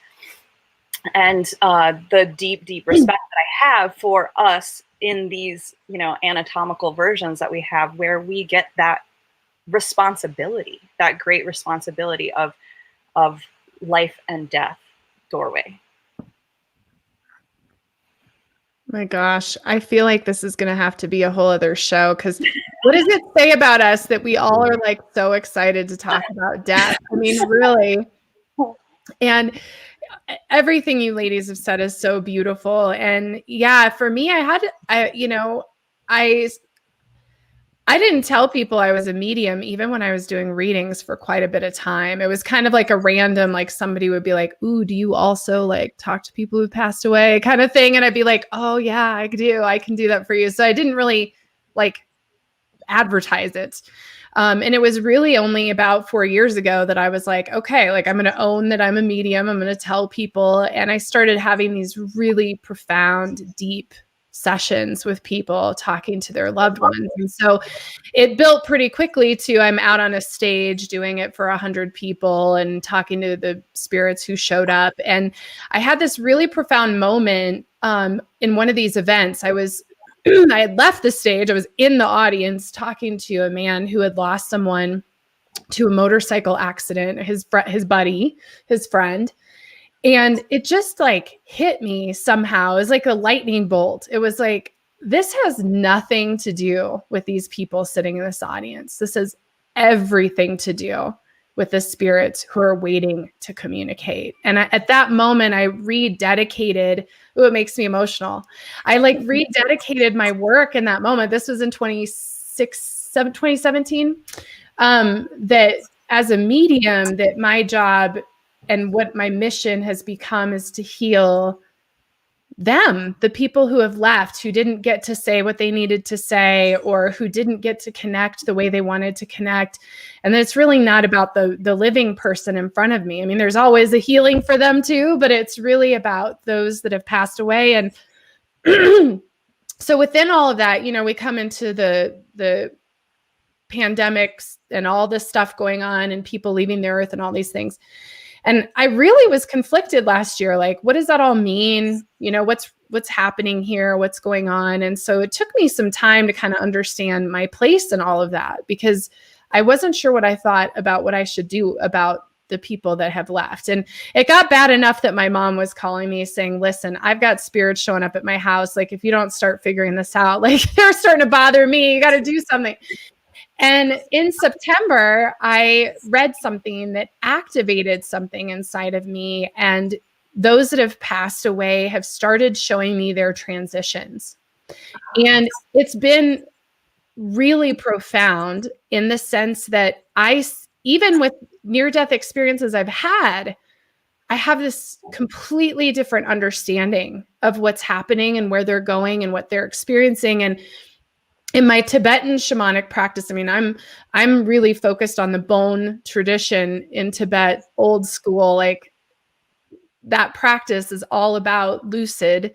the deep respect that I have for us in these, you know, anatomical versions that we have, where we get that responsibility, that great responsibility of life and death doorway. My gosh, I feel like this is going to have to be a whole other show, because what does it say about us that we all are like so excited to talk about death? I mean, really. And everything you ladies have said is so beautiful. And yeah, for me, I didn't tell people I was a medium, even when I was doing readings for quite a bit of time. It was kind of like a random, like somebody would be like, ooh, do you also like talk to people who passed away kind of thing? And I'd be like, oh yeah, I do. I can do that for you. So I didn't really like advertise it. And it was really only about 4 years ago that I was like, okay, like I'm going to own that I'm a medium. I'm going to tell people. And I started having these really profound, deep sessions with people talking to their loved ones. And so it built pretty quickly to I'm out on a stage doing it for 100 people and talking to the spirits who showed up. And I had this really profound moment in one of these events. I had left the stage. I was in the audience talking to a man who had lost someone to a motorcycle accident, his buddy, his friend. And it just like hit me somehow. It was like a lightning bolt. It was like, this has nothing to do with these people sitting in this audience. This has everything to do with the spirits who are waiting to communicate. And at that moment, I rededicated. Ooh, it makes me emotional. I like rededicated my work in that moment. This was in 2017. That as a medium, that my job and what my mission has become is to heal them, the people who have left, who didn't get to say what they needed to say, or who didn't get to connect the way they wanted to connect. And it's really not about the living person in front of me. I mean, there's always a healing for them too, but it's really about those that have passed away. And so within all of that, you know, we come into the pandemics and all this stuff going on and people leaving the earth and all these things. And I really was conflicted last year. Like, what does that all mean? You know, what's happening here? What's going on? And so it took me some time to kind of understand my place in all of that, because I wasn't sure what I thought about what I should do about the people that have left. And it got bad enough that my mom was calling me saying, listen, I've got spirits showing up at my house. Like, if you don't start figuring this out, like they're starting to bother me, you got to do something. And in September, I read something that activated something inside of me. And those that have passed away have started showing me their transitions. And it's been really profound in the sense that even with near-death experiences I've had, I have this completely different understanding of what's happening and where they're going and what they're experiencing. And in my Tibetan shamanic practice, I mean, I'm really focused on the bone tradition in Tibet, old school. Like, that practice is all about lucid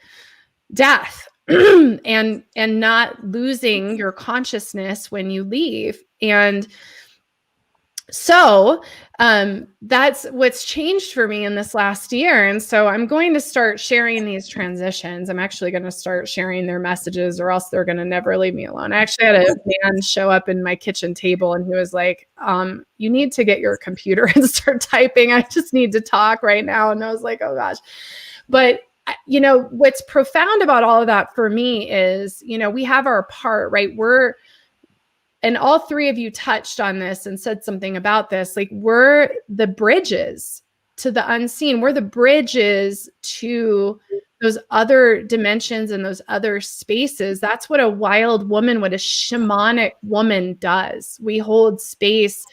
death and not losing your consciousness when you leave. And so that's what's changed for me in this last year. And so I'm going to start sharing these transitions. I'm actually going to start sharing their messages, or else they're going to never leave me alone. I actually had a man show up in my kitchen table and he was like, you need to get your computer and start typing. I just need to talk right now. And I was like, oh gosh. But you know, what's profound about all of that for me is, you know, we have our part, right? And all three of you touched on this and said something about this. Like, we're the bridges to the unseen. We're the bridges to those other dimensions and those other spaces. That's what a wild woman, what a shamanic woman does. We hold space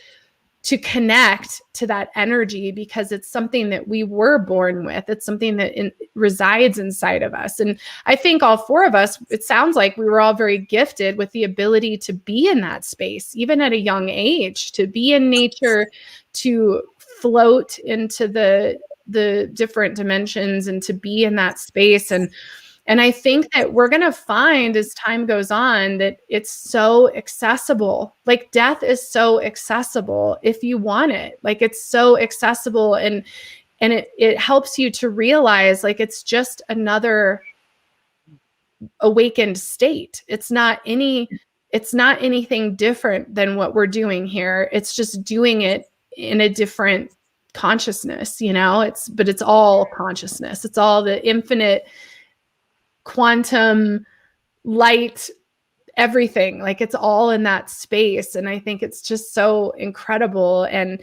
to connect to that energy because it's something that we were born with. It's something that resides inside of us. And I think all four of us, it sounds like we were all very gifted with the ability to be in that space, even at a young age, to be in nature, to float into the different dimensions and to be in that space. And I think that we're going to find as time goes on that it's so accessible. Like, death is so accessible if you want it. Like, it's so accessible. And And it helps you to realize like it's just another awakened state. It's not anything different than what we're doing here. It's just doing it in a different consciousness, but it's all consciousness. It's all the infinite quantum light, everything. Like it's all in that space. And I think it's just so incredible. And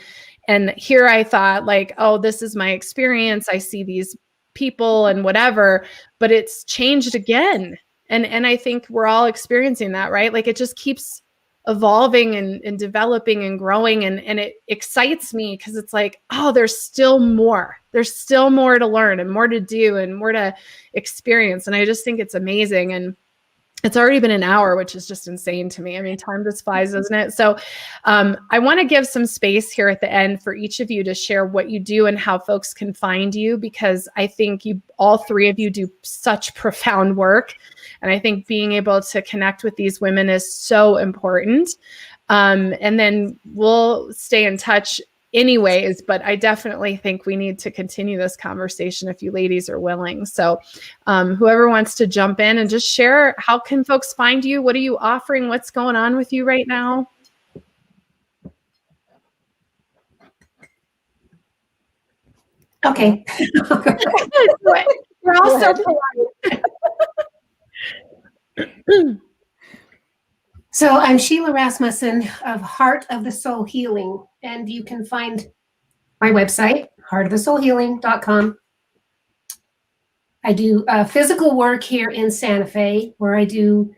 here I thought like, oh, this is my experience. I see these people and whatever, but it's changed again. And I think we're all experiencing that, right? Like it just keeps evolving and developing and growing. And it excites me because it's like, oh, there's still more. There's still more to learn and more to do and more to experience. And I just think it's amazing. And it's already been an hour, which is just insane to me. I mean, time just flies, doesn't it? So I want to give some space here at the end for each of you to share what you do and how folks can find you, because I think all three of you do such profound work. And I think being able to connect with these women is so important. And then we'll stay in touch anyways, but I definitely think we need to continue this conversation if you ladies are willing. So whoever wants to jump in and just share, how can folks find you? What are you offering? What's going on with you right now? Okay. We're all so polite. So I'm Sheila Rasmussen of Heart of the Soul Healing, and you can find my website, heartofthesoulhealing.com. I do physical work here in Santa Fe, where I do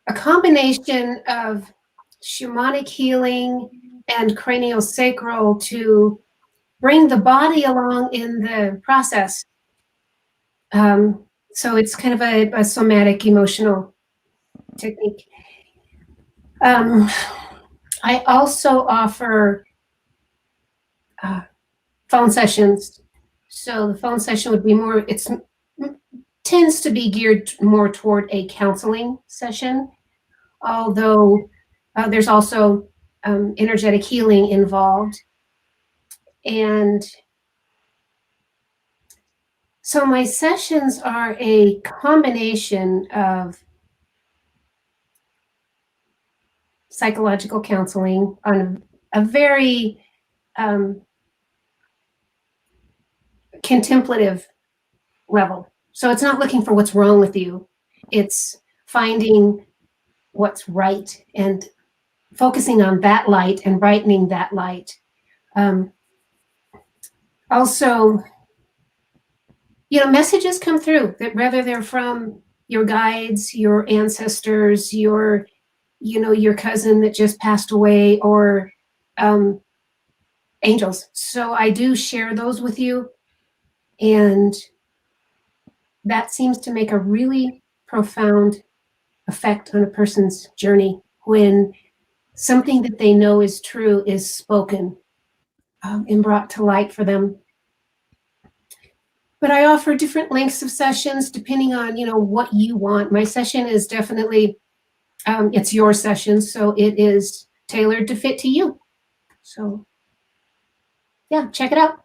a combination of shamanic healing and craniosacral to bring the body along in the process. So it's kind of a somatic emotional technique. I also offer phone sessions. So the phone session would be tends to be geared more toward a counseling session, although there's also energetic healing involved. And so my sessions are a combination of psychological counseling on a very contemplative level. So it's not looking for what's wrong with you. It's finding what's right and focusing on that light and brightening that light. Also, messages come through that whether they're from your guides, your ancestors, your cousin that just passed away, or angels. So I do share those with you. And that seems to make a really profound effect on a person's journey when something that they know is true is spoken and brought to light for them. But I offer different lengths of sessions depending on, what you want. My session is definitely, it's your session, so it is tailored to fit to you. So, yeah, check it out.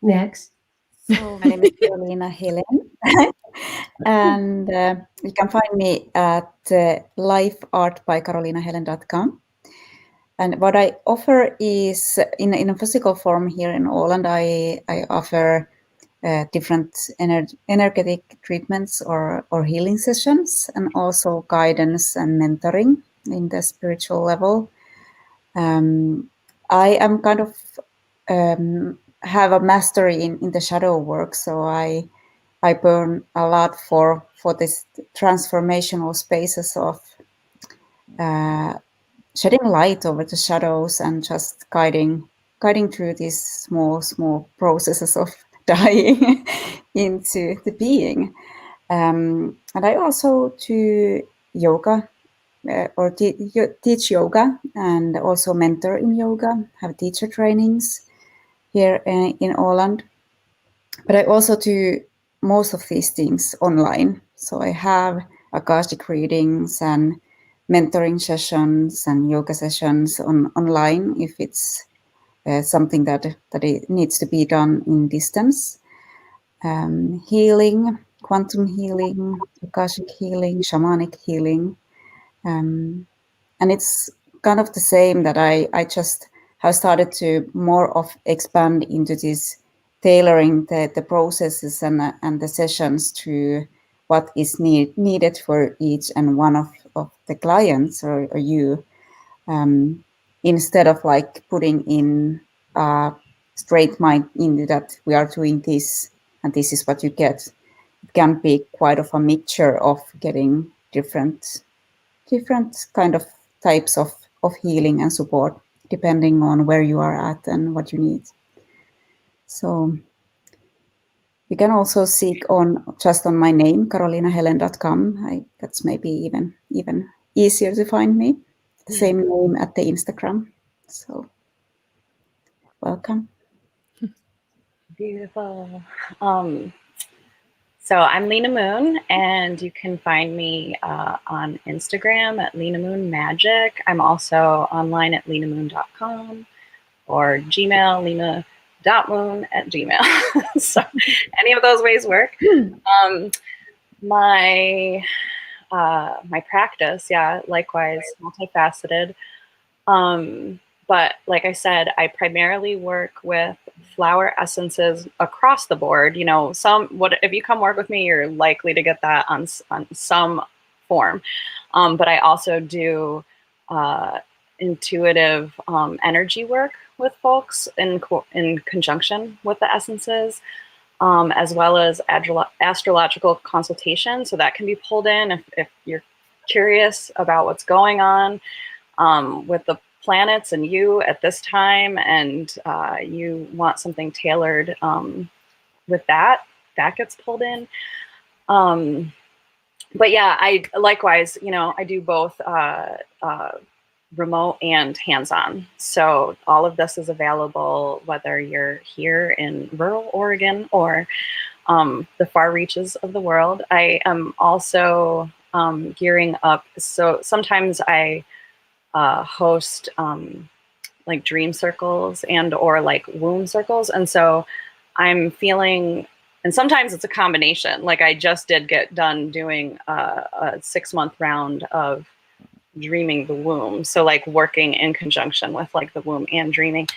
Next. So my name is Carolina Helen, and you can find me at lifeartbycarolinahelen.com. And what I offer is in a physical form here in Åland. I offer different energetic treatments or healing sessions, and also guidance and mentoring in the spiritual level. I am kind of have a mastery in the shadow work, so I burn a lot for this transformational spaces of shedding light over the shadows and just guiding through these small processes of dying into the being. And I also do yoga or teach yoga, and also mentor in yoga, have teacher trainings here in Åland. But I also do most of these things online. So I have Akashic readings and mentoring sessions and yoga sessions online if it's something that it needs to be done in distance. Healing, quantum healing, Akashic healing, shamanic healing. And it's kind of the same that I just have started to more of expand into this tailoring the processes and the sessions to what is needed for each and one of the clients or you, instead of like putting in a straight mind into that we are doing this and this is what you get. It can be quite of a mixture of getting different kind of types of healing and support depending on where you are at and what you need. So you can also seek just on my name, carolinahelen.com. That's maybe even easier to find me. The same name at the Instagram. So welcome. Beautiful. So I'm Lena Moon, and you can find me on Instagram at Lena Moon Magic. I'm also online at lenamoon.com or Gmail, lena.moon@gmail. So any of those ways work. My practice, likewise, multifaceted. But like I said, I primarily work with flower essences across the board. You know, if you come work with me, you're likely to get that on some form. But I also do intuitive energy work with folks in conjunction with the essences, as well as astrological consultation. So that can be pulled in if you're curious about what's going on with the planets and you at this time, and you want something tailored with that gets pulled in. But yeah, I likewise, I do both remote and hands-on. So all of this is available whether you're here in rural Oregon or the far reaches of the world. I am also gearing up. So sometimes I host like dream circles or like womb circles. And so I'm feeling, and sometimes it's a combination. Like I just did get done doing a 6-month round of dreaming the womb. So like working in conjunction with like the womb and dreaming.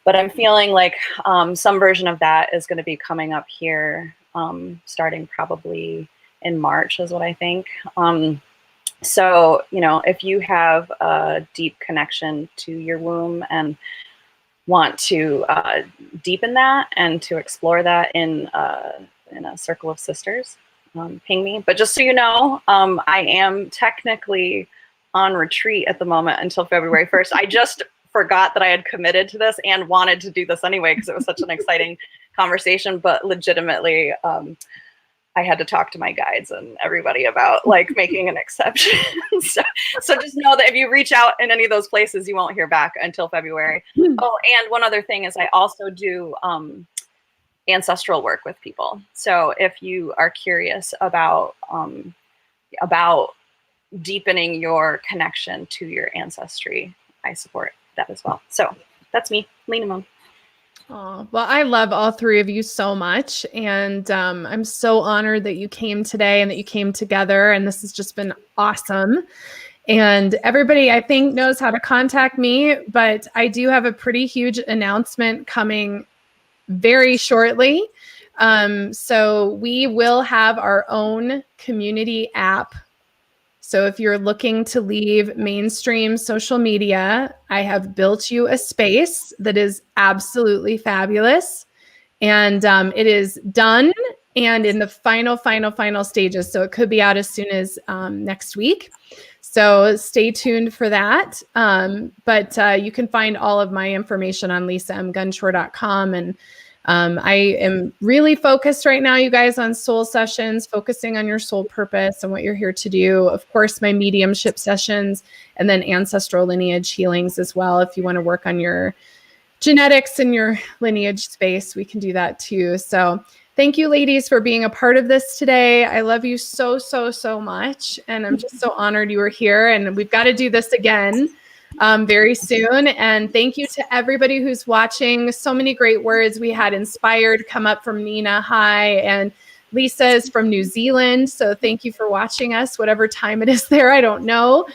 But I'm feeling like some version of that is going to be coming up here starting probably in March is what I think. So, if you have a deep connection to your womb and want to deepen that and to explore that in a circle of sisters, ping me. But just so you know, I am technically on retreat at the moment until February 1st. I just forgot that I had committed to this and wanted to do this anyway because it was such an exciting conversation, but legitimately, I had to talk to my guides and everybody about like making an exception. so just know that if you reach out in any of those places, you won't hear back until February. Oh, and one other thing is I also do ancestral work with people. So if you are curious about deepening your connection to your ancestry, I support that as well. So that's me, Lena Moon. Oh, well, I love all three of you so much. And I'm so honored that you came today and that you came together. And this has just been awesome. And everybody, I think, knows how to contact me. But I do have a pretty huge announcement coming very shortly. So we will have our own community app. So if you're looking to leave mainstream social media, I have built you a space that is absolutely fabulous. And it is done and in the final stages. So it could be out as soon as next week. So stay tuned for that. But you can find all of my information on lisamgunshore.com. And I am really focused right now, you guys, on soul sessions, focusing on your soul purpose and what you're here to do. Of course, my mediumship sessions and then ancestral lineage healings as well. If you want to work on your genetics and your lineage space, we can do that too. So Thank you, ladies, for being a part of this today. I love you so, so, so much. And I'm just so honored you were here. And we've got to do this again very soon. And thank you to everybody who's watching. So many great words. We had inspired come up from Nina. Hi. And Lisa's from New Zealand. So thank you for watching us, whatever time it is there. I don't know.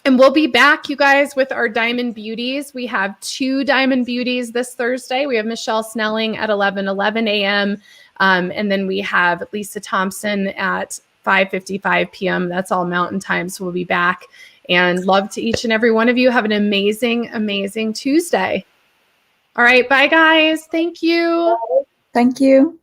And we'll be back, you guys, with our Diamond Beauties. We have 2 Diamond Beauties this Thursday. We have Michelle Snelling at 11 a.m. And then we have Lisa Thompson at 5:55 p.m. That's all Mountain Time. So we'll be back. And love to each and every one of you. Have an amazing, amazing Tuesday. All right. Bye, guys. Thank you. Thank you.